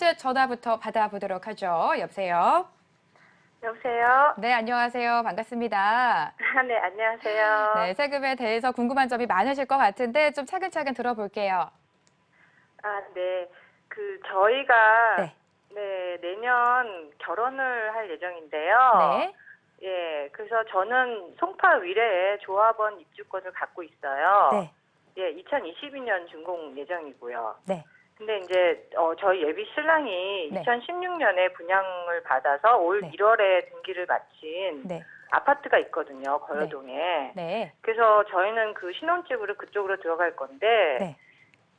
번째 전화부터 받아보도록 하죠. 여보세요? 여보세요? 네, 안녕하세요. 반갑습니다. 네, 안녕하세요. 네, 세금에 대해서 궁금한 점이 많으실 것 같은데 좀 차근차근 들어볼게요. 네. 저희가, 네, 내년 결혼을 할 예정인데요. 네, 예, 그래서 저는 송파 위례에 조합원 입주권을 갖고 있어요. 네, 예, 2022년 준공 예정이고요. 네, 근데 이제, 저희 예비 신랑이 네. 2016년에 분양을 받아서 올 네. 1월에 등기를 마친 네, 아파트가 있거든요, 거여동에. 네, 그래서 저희는 그 신혼집으로 그쪽으로 들어갈 건데, 네,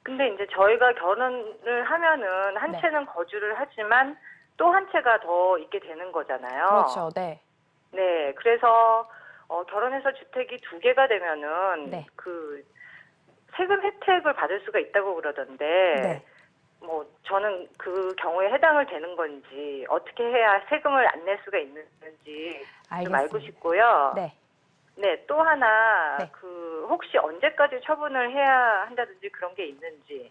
근데 이제 저희가 결혼을 하면은 한 네. 채는 거주를 하지만 또 한 채가 더 있게 되는 거잖아요. 그렇죠. 네, 네, 그래서 결혼해서 주택이 두 개가 되면은 네. 그 세금 혜택을 받을 수가 있다고 그러던데, 네. 뭐 저는 그 경우에 해당을 되는 건지 어떻게 해야 세금을 안 낼 수가 있는지 좀 알고 알겠습니다. 싶고요. 네, 네, 또 하나 네. 혹시 언제까지 처분을 해야 한다든지 그런 게 있는지.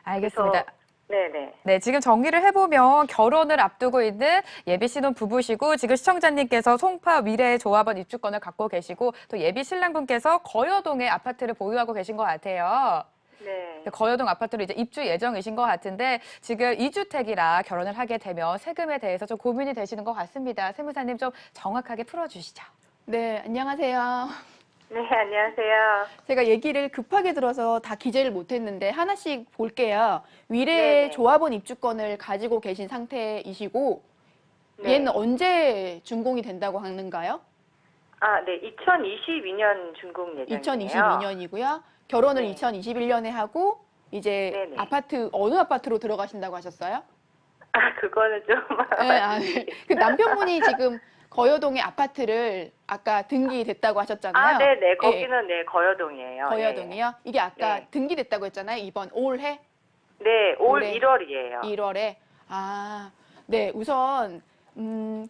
알겠습니다. 그래서 네네. 네, 지금 정리를 해보면 결혼을 앞두고 있는 예비 신혼 부부시고 지금 시청자님께서 송파 위례 조합원 입주권을 갖고 계시고 또 예비 신랑분께서 거여동에 아파트를 보유하고 계신 것 같아요. 네. 거여동 아파트로 이제 입주 예정이신 것 같은데 지금 2주택이라 결혼을 하게 되면 세금에 대해서 좀 고민이 되시는 것 같습니다. 세무사님 좀 정확하게 풀어주시죠. 네, 안녕하세요. 네, 안녕하세요. 제가 얘기를 급하게 들어서 다 기재를 못했는데 하나씩 볼게요. 위례 네네. 조합원 입주권을 가지고 계신 상태이시고 네. 얘는 언제 준공이 된다고 하는가요? 네, 2022년 준공 예정이에요. 2022년이고요. 결혼을 네. 2021년에 하고 이제 네네. 어느 아파트로 들어가신다고 하셨어요? 그거는 좀. 네. 그 남편분이 지금 거여동의 아파트를 아까 등기됐다고 하셨잖아요. 네네. 예, 거기는 네, 거여동이에요. 거여동이요? 이게 아까 네. 등기됐다고 했잖아요. 이번 올해? 네, 올 올해 1월이에요. 1월에. 네. 우선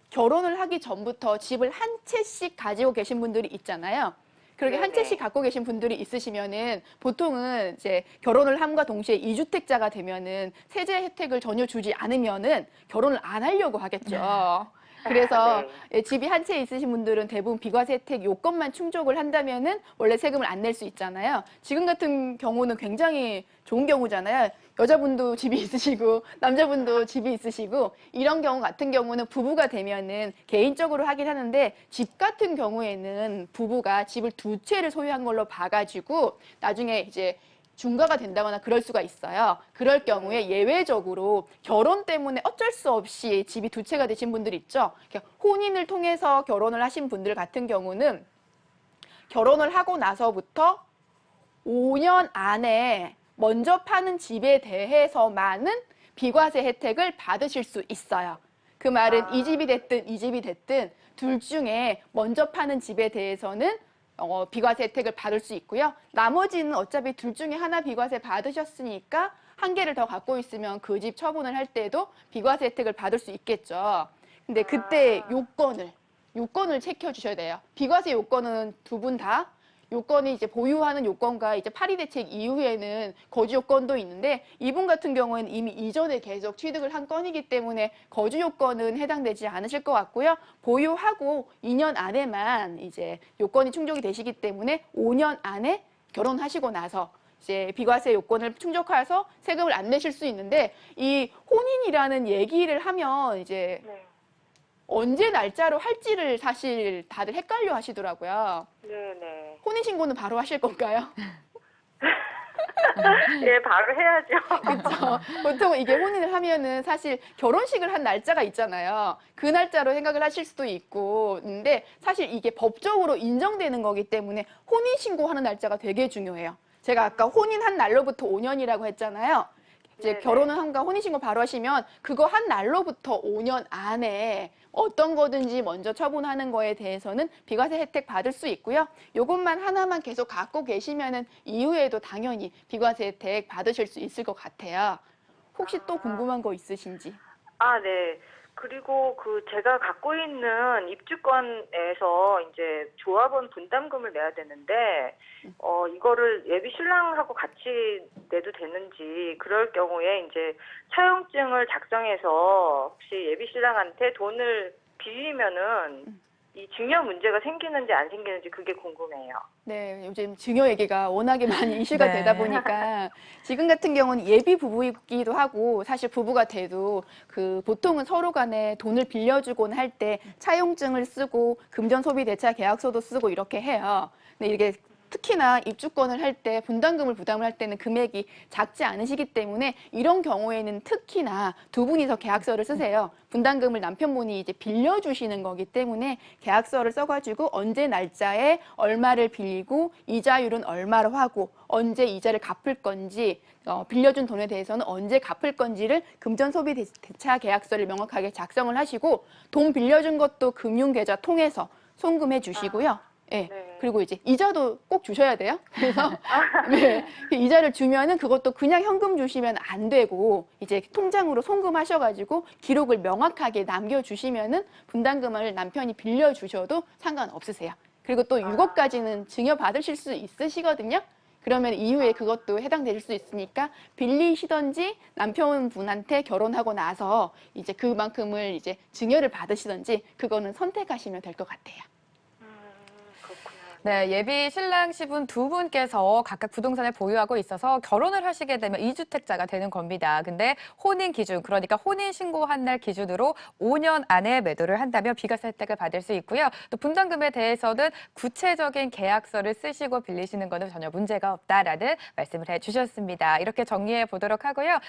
결혼을 하기 전부터 집을 한 채씩 가지고 계신 분들이 있잖아요. 그렇게 한 네네. 채씩 갖고 계신 분들이 있으시면은 보통은 이제 결혼을 함과 동시에 이주택자가 되면은 세제 혜택을 전혀 주지 않으면은 결혼을 안 하려고 하겠죠. 그래서 네. 집이 한 채 있으신 분들은 대부분 비과세 혜택 요건만 충족을 한다면은 원래 세금을 안 낼 수 있잖아요. 지금 같은 경우는 굉장히 좋은 경우잖아요. 여자분도 집이 있으시고 남자분도 집이 있으시고 이런 경우 같은 경우는 부부가 되면은 개인적으로 하긴 하는데 집 같은 경우에는 부부가 집을 두 채를 소유한 걸로 봐가지고 나중에 이제 중과가 된다거나 그럴 수가 있어요. 그럴 경우에 예외적으로 결혼 때문에 어쩔 수 없이 집이 두 채가 되신 분들 있죠. 혼인을 통해서 결혼을 하신 분들 같은 경우는 결혼을 하고 나서부터 5년 안에 먼저 파는 집에 대해서만은 비과세 혜택을 받으실 수 있어요. 그 말은 이 집이 됐든 이 집이 됐든 둘 중에 먼저 파는 집에 대해서는 비과세 혜택을 받을 수 있고요. 나머지는 어차피 둘 중에 하나 비과세 받으셨으니까 한 개를 더 갖고 있으면 그 집 처분을 할 때도 비과세 혜택을 받을 수 있겠죠. 근데 그때 요건을 체크해 주셔야 돼요. 비과세 요건은 두 분 다 요건이 이제 보유하는 요건과 이제 파리 대책 이후에는 거주 요건도 있는데 이분 같은 경우에는 이미 이전에 계속 취득을 한 건이기 때문에 거주 요건은 해당되지 않으실 것 같고요. 보유하고 2년 안에만 이제 요건이 충족이 되시기 때문에 5년 안에 결혼하시고 나서 이제 비과세 요건을 충족해서 세금을 안 내실 수 있는데 이 혼인이라는 얘기를 하면 이제 네. 언제 날짜로 할지를 사실 다들 헷갈려 하시더라고요. 네네. 혼인신고는 바로 하실 건가요? 예, 바로 해야죠. 그렇죠. 보통 이게 혼인을 하면은 사실 결혼식을 한 날짜가 있잖아요. 그 날짜로 생각을 하실 수도 있고, 근데 사실 이게 법적으로 인정되는 거기 때문에 혼인신고하는 날짜가 되게 중요해요. 제가 아까 혼인한 날로부터 5년이라고 했잖아요. 이제 네네. 결혼을 한가 혼인신고 바로 하시면 그거 한 날로부터 5년 안에 어떤 거든지 먼저 처분하는 거에 대해서는 비과세 혜택 받을 수 있고요. 요것만 하나만 계속 갖고 계시면은 이후에도 당연히 비과세 혜택 받으실 수 있을 것 같아요. 혹시 또 궁금한 거 있으신지? 네. 그리고 제가 갖고 있는 입주권에서 이제 조합원 분담금을 내야 되는데, 이거를 예비 신랑하고 같이 내도 되는지, 그럴 경우에 이제 차용증을 작성해서 혹시 예비 신랑한테 돈을 빌리면은 이 증여 문제가 생기는지 안 생기는지 그게 궁금해요. 네, 요즘 증여 얘기가 워낙에 많이 이슈가 네. 되다 보니까 지금 같은 경우는 예비 부부이기도 하고 사실 부부가 돼도 보통은 서로 간에 돈을 빌려주곤 할 때 차용증을 쓰고 금전 소비 대차 계약서도 쓰고 이렇게 해요. 근데 이게 특히나 입주권을 할 때 분담금을 부담을 할 때는 금액이 작지 않으시기 때문에 이런 경우에는 특히나 두 분이서 계약서를 쓰세요. 분담금을 남편분이 이제 빌려주시는 거기 때문에 계약서를 써가지고 언제 날짜에 얼마를 빌리고 이자율은 얼마로 하고 언제 이자를 갚을 건지 빌려준 돈에 대해서는 언제 갚을 건지를 금전소비 대차 계약서를 명확하게 작성을 하시고 돈 빌려준 것도 금융계좌 통해서 송금해 주시고요. 네. 네. 그리고 이제 이자도 꼭 주셔야 돼요. 그래서 네. 이자를 주면은 그것도 그냥 현금 주시면 안 되고 이제 통장으로 송금하셔가지고 기록을 명확하게 남겨주시면은 분담금을 남편이 빌려주셔도 상관없으세요. 그리고 또 6억까지는 증여 받으실 수 있으시거든요. 그러면 이후에 그것도 해당되실 수 있으니까 빌리시던지 남편분한테 결혼하고 나서 이제 그만큼을 이제 증여를 받으시던지 그거는 선택하시면 될 것 같아요. 그렇구나. 네, 예비 신랑 시분 두 분께서 각각 부동산을 보유하고 있어서 결혼을 하시게 되면 이주택자가 되는 겁니다. 근데 혼인 기준, 그러니까 혼인 신고한 날 기준으로 5년 안에 매도를 한다면 비과세 혜택을 받을 수 있고요. 또 분담금에 대해서는 구체적인 계약서를 쓰시고 빌리시는 거는 전혀 문제가 없다라는 말씀을 해주셨습니다. 이렇게 정리해 보도록 하고요.